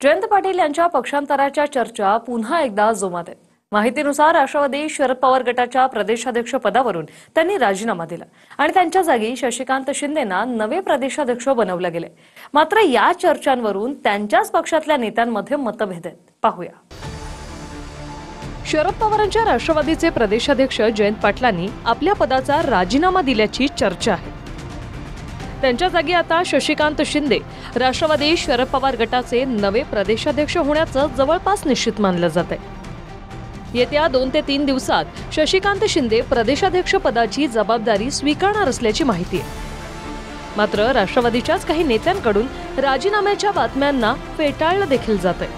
जयंत पाटील यांच्या पक्षांतराच्या चर्चा पुन्हा एकदा जोमात आहेत। माहितीनुसार राष्ट्रवादी शरद पवार गटाच्या प्रदेशाध्यक्ष पदावरून त्यांनी राजीनामा दिला आणि त्यांच्या जागी शशिकांत शिंदेंना नवे प्रदेशाध्यक्ष बनवले गेले। मात्र या चर्चांवरून त्यांच्याच पक्षातल्या नेत्यांमध्ये मतभेद आहेत। पाहूया। शरद पवारांच्या राष्ट्रवादीचे प्रदेशाध्यक्ष जयंत पाटलांनी आपल्या पदाचा राजीनामा दिल्याची चर्चा आहे। त्यांच्या जागी आता शशिकांत शिंदे राष्ट्रवादी शरद पवार गटाचे नवे प्रदेशाध्यक्ष होण्याचं जवळपास निश्चित मानलं जातंय। येत्या 2 ते 3 दिवसात शशिकांत शिंदे प्रदेशाध्यक्ष पदाची जबाबदारी स्वीकारणार असल्याची माहिती आहे। मात्र राष्ट्रवादीच्याच काही नेत्यांकडून राजीनाम्याच्या बातम्यांना फेटाळलं देखील जातंय।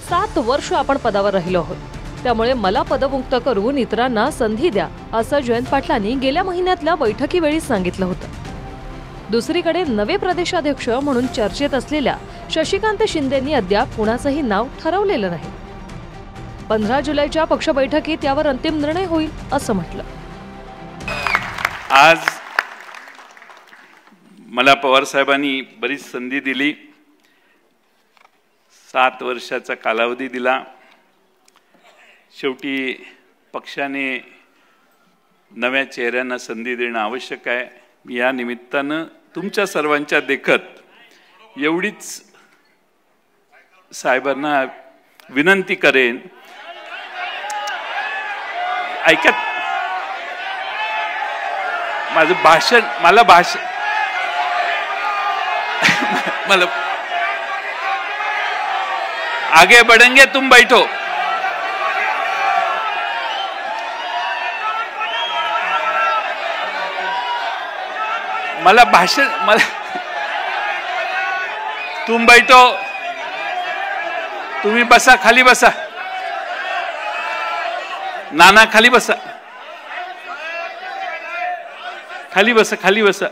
7 वर्ष आपण पदावर राहिलो आहोत, त्यामुळे मला पदमुक्त करून इतरांना संधी द्या, असं जयंत पाटलांनी गेल्या महिन्यातल्या बैठकीवेळी सांगितलं होतं। दुसरीकडे नवे प्रदेशाध्यक्ष म्हणून चर्चेत असलेल्या शशिकांत शिंदेंनी अद्याप कुणाचंही नाव ठरवलेलं नाही। 15 जुलैच्या पक्ष बैठकीत यावर अंतिम निर्णय होईल असं म्हटलं। आज मला पवार साहेबांनी बरीच संधी दिली, 7 वर्षाचा कालावधी दिला। शेवटी पक्षाने नव्या चेहऱ्यांना संधी देणं आवश्यक आहे। मी या निमित्तानं तुमच्या सर्वांच्या देखत एवढीच साहेबांना विनंती करेन, ऐकत माझं भाषण मला आगे बढ़ेंगे, तुम बैठो। तुम बैठो, तुम्ही बसा, खाली बसा। नाना खाली बसा, खाली बसा, खाली बसा।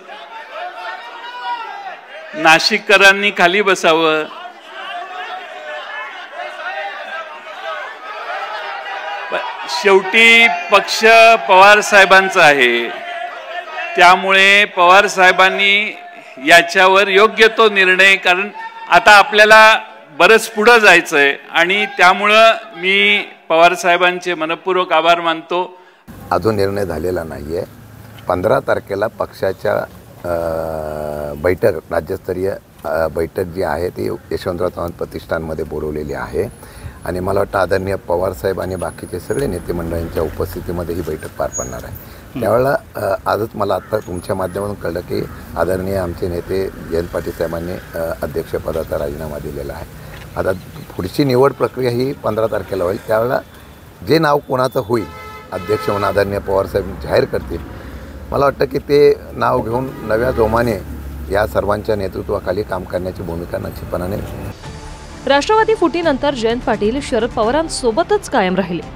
नाशिककरांनी खाली बसावं। शेवटी पक्ष पवार साहेबांचा आहे, त्यामुळे पवार साहेबांनी याच्यावर योग्य तो निर्णय, कारण आता आपल्याला बरंच पुढे जायचंय आणि त्यामुळे मी पवार साहेबांचे मनपूर्वक आभार मानतो। अजून निर्णय झालेला नाहीये। 15 तारखेला पक्षाच्या बैठक, राज्यस्तरीय बैठक जी आहे ती यशवंतराव चव्हाण प्रतिष्ठानमध्ये बोलवलेली आहे आणि मला वाटतं आदरणीय पवार साहेब आणि बाकीचे सगळे नेते मंडळींच्या उपस्थितीमध्ये ही बैठक पार पडणार आहे। त्यावेळेला आजच मला आता तुमच्या माध्यमातून कळलं की आदरणीय आमचे नेते जयंत पाटील साहेबांनी अध्यक्षपदाचा राजीनामा दिलेला आहे। आता पुढची निवड प्रक्रिया ही 15 तारखेला होईल। त्यावेळेला जे नाव कोणाचं होईल अध्यक्ष म्हणून आदरणीय पवारसाहेब जाहीर करतील, मला वाटतं की ते नाव घेऊन नव्या जोमाने या सर्वांच्या नेतृत्वाखाली काम करण्याची भूमिका निश्चितपणाने। राष्ट्रवादी फुटीनंतर जयंत पाटील शरद पवारांसोबतच कायम राहिले।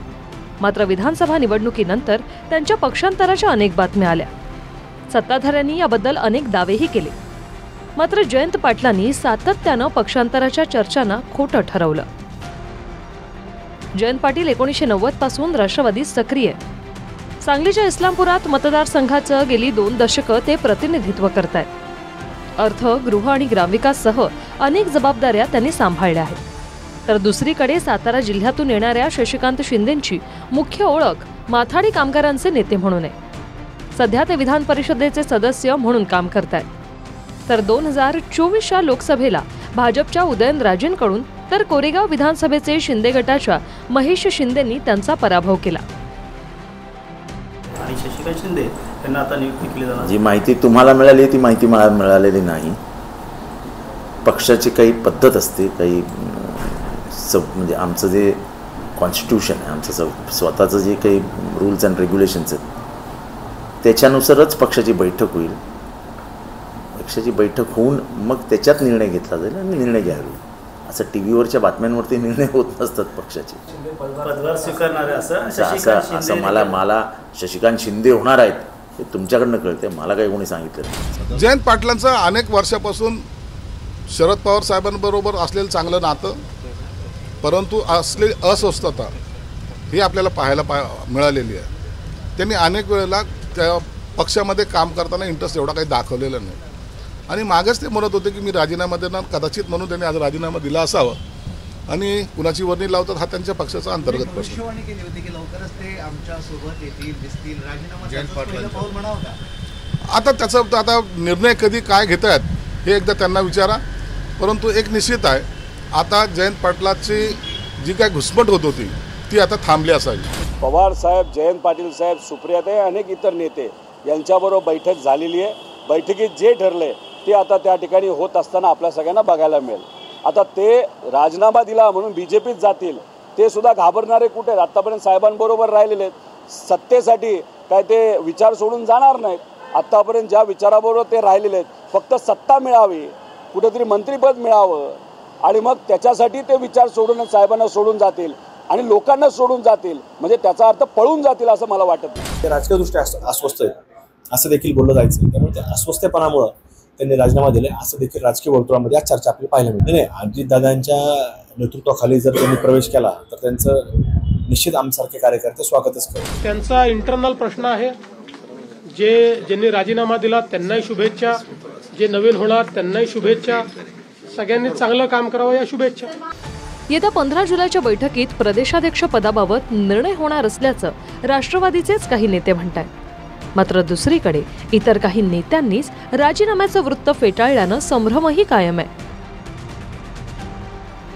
मात्र विधानसभा निवडणुकीनंतर त्यांच्या पक्षांतराच्या अनेक बातम्या आल्या। सत्ताधाऱ्यांनी याबद्दल अनेक दावेही केले। मात्र जयंत पाटलांनी सातत्यानं पक्षांतराच्या चर्चांना खोटं ठरवलं। जयंत पाटील 1990 पासून राष्ट्रवादीत सक्रिय। सांगलीच्या इस्लामपुरात मतदारसंघाचं गेली 2 दशकं ते प्रतिनिधित्व करतायत। अर्थ, गृह आणि ग्रामविकाससह अनेक जबाबदाऱ्या त्यांनी सांभाळल्या आहेत। तर दुसरीकडे सातारा जिल्ह्यातून येणाऱ्या शशिकांत शिंदेंची मुख्य ओळख माथाडी कामगारांचे नेते म्हणून आहे। सध्या ते विधान परिषदेचे सदस्य म्हणून काम करतायत। तर 2024च्या लोकसभेला भाजपच्या उदयनराजेंकडून तर कोरेगाव विधानसभेचे शिंदे गटाच्या महेश शिंदेंनी त्यांचा पराभव केला। आणि शशिकांत शिंदे यांना आता नियुक्ती केली जाणार। जी माहिती तुम्हाला मिळाली ती माहिती मला मिळालेली नाही। पक्षाची काही पद्धत असते, काही म्हणजे आमचं जे कॉन्स्टिट्यूशन आहे, आमचं स्वतःचं जे काही रूल्स अँड रेग्युलेशन्स आहेत त्याच्यानुसारच पक्षाची बैठक होईल। पक्षाची बैठक होऊन मग त्याच्यात निर्णय घेतला जाईल आणि निर्णय घ्यावे। असं टीव्हीवरच्या बातम्यांवरती निर्णय होत नसतात पक्षाचे। पदभार स्वीकारणार असं मला शशिकांत शिंदे होणार आहेत हे तुमच्याकडनं कळते, मला काही कोणी सांगितलं नाही। जयंत पाटलांचं अनेक वर्षापासून शरद पवार साहेबांबरोबर असलेलं चांगलं नातं, परंतु असलेली अस्वस्थता ही आपल्याला पाहायला मिळालेली आहे। त्यांनी अनेक वेळेला त्या पक्षामध्ये काम करताना इंटरेस्ट एवढा काही दाखवलेला नाही आणि मागच ते म्हणत होते की मी राजीनामा देणार, कदाचित म्हणून त्यांनी आज राजीनामा दिला असावा. आणि कुणाची वर्णी लावतात हा त्यांच्या पक्षाचा अंतर्गत प्रश्न. भविष्यवाणी केली होती की लवकरच ते आमच्या सोबत येतील, दिसतील, राजीनामा पहिलं पाऊल म्हणावं का? आता त्याचा आता निर्णय कधी काय घेत आहेत हे एकदा त्यांना विचारा. परंतु एक निश्चित आहे, आता जयंत पाटलाची जी काय घुसमट होत होती ती आता थांबली असावी. पवार साहेब, जयंत पाटील साहेब, सुप्रियाताई, अनेक इतर नेते यांच्याबरोबर बैठक झालेली आहे. बैठकीत जे ठरले ते आता त्या ठिकाणी होत असताना आपल्या सगळ्यांना बघायला मिळेल. आता ते राजीनामा दिला म्हणून बीजेपीत जातील ते सुद्धा घाबरणारे कुठे? आत्तापर्यंत साहेबांबरोबर राहिलेले आहेत. सत्तेसाठी काय ते विचार सोडून जाणार नाहीत. आत्तापर्यंत ज्या विचाराबरोबर ते राहिलेले आहेत, फक्त सत्ता मिळावी, कुठेतरी मंत्रिपद मिळावं आणि मग त्याच्यासाठी ते विचार सोडून साहेबांना सोडून जातील आणि लोकांना सोडून जातील, म्हणजे त्याचा अर्थ पळून जातील असं मला वाटत नाही. ते राजकीयदृष्ट्या अस्वस्थ आहेत असं देखील बोललं जायचं. त्यामुळे त्या अस्वस्थपणामुळं त्यांनी राजीनामा दिले असं देखील राजकीय वर्तुळामध्ये आज चर्चा आपली पाहायला मिळते. नाही, अजितदादांच्या नेतृत्वाखाली जर त्यांनी प्रवेश केला तर त्यांचं निश्चित आमच्यासारखे कार्यकर्ते स्वागतच करतात. त्यांचा इंटरनल प्रश्न आहे. ज्यांनी राजीनामा दिला त्यांनाही शुभेच्छा, जे नवीन होणार त्यांनाही शुभेच्छा. सगळ्यांनी चांगलं काम करावं या शुभेच्छा. येत्या 15 जुलैच्या बैठकीत प्रदेशाध्यक्ष पदाबाबत निर्णय होणार असल्याचं राष्ट्रवादीचेच काही नेते म्हणतात. मात्र दुसरीकडे इतर काही नेत्यांनीच राजीनाम्याचं वृत्त फेटाळल्यानं संभ्रमही कायम आहे.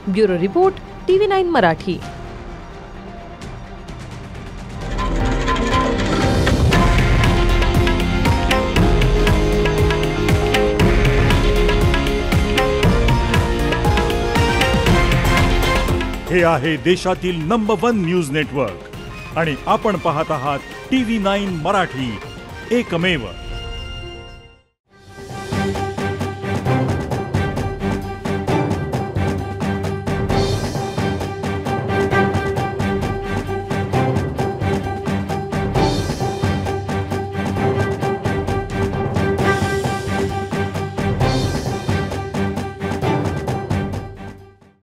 Bureau report, TV9 Marathi. हे आहे देशातील नंबर 1 न्यूज नेटवर्क आणि आपण पाहत आहात TV9 मराठी, एकमेव.